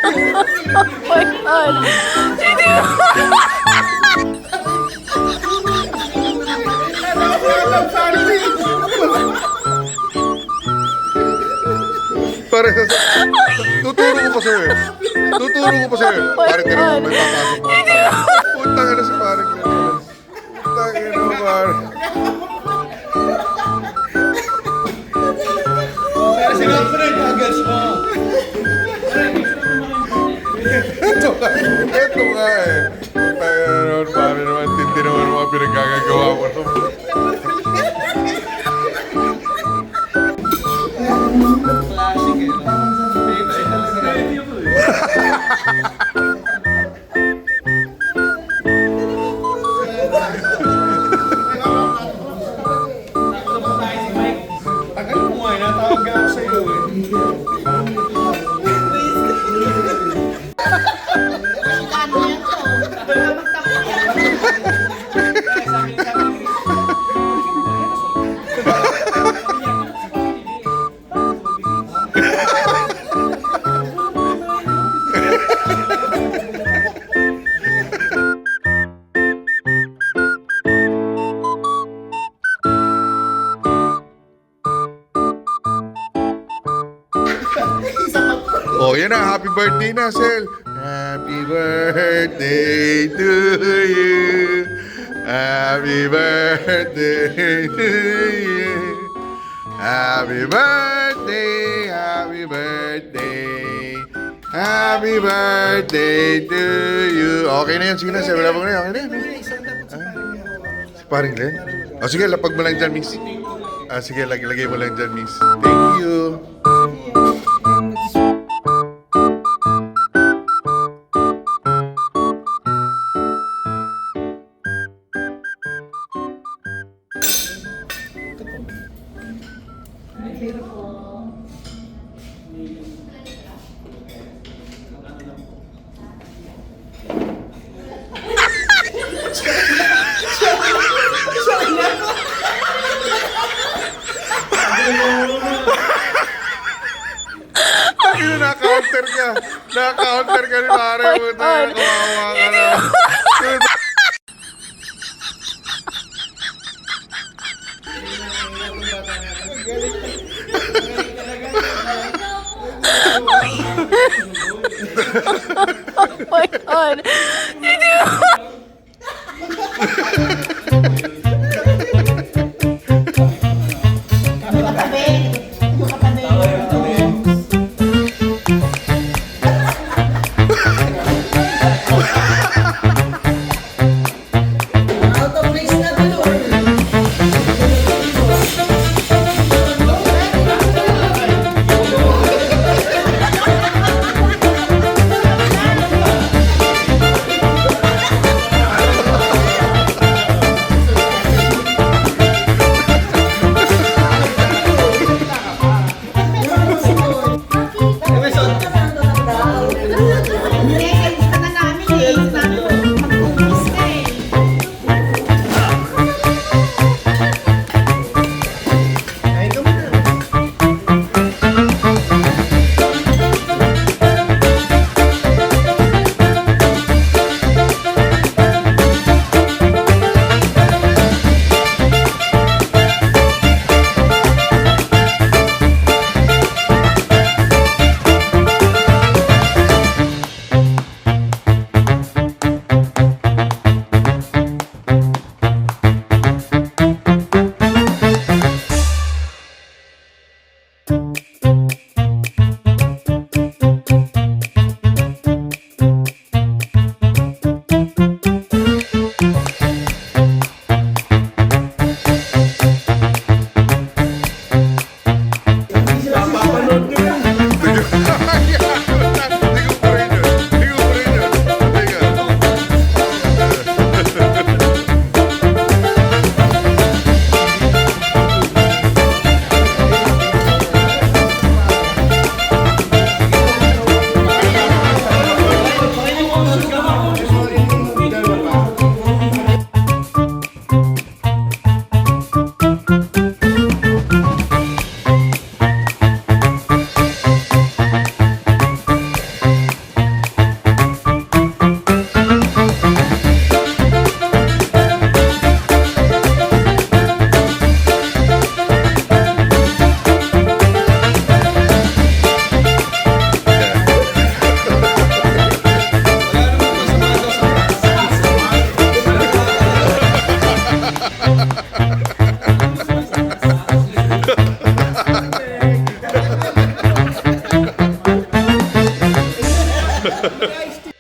Oh my God! Hindi mo. Parang tuturo ko pa sa'yo eh. Tuturo ko pa sa'yo eh. Parang tinanong may papasok mo. Putang ina si parang gano'n. Putang ina parang. Ito nga eh. Putang ina naman parang naman. Tindi naman mga pinagkagagawa mo. Tagal mo nga, natawag ako sa'yo eh. Oh, yan na. Happy birthday na, Sel. Happy birthday to you. Happy birthday to you. Happy birthday, happy birthday. Happy birthday to you. Okay na yan. Sige na, Sel. Wala pang na yan. Okay na yan. Si paring Glenn? Oh, sige. Lapag mo lang dyan, miss. Sige. Lagay mo lang dyan, miss. Thank you. Na-counter ka. Na-counter ka ni Mare. Oh my Puta, God. kawawa ka na. Oh my God! Hindi mo. May iced tea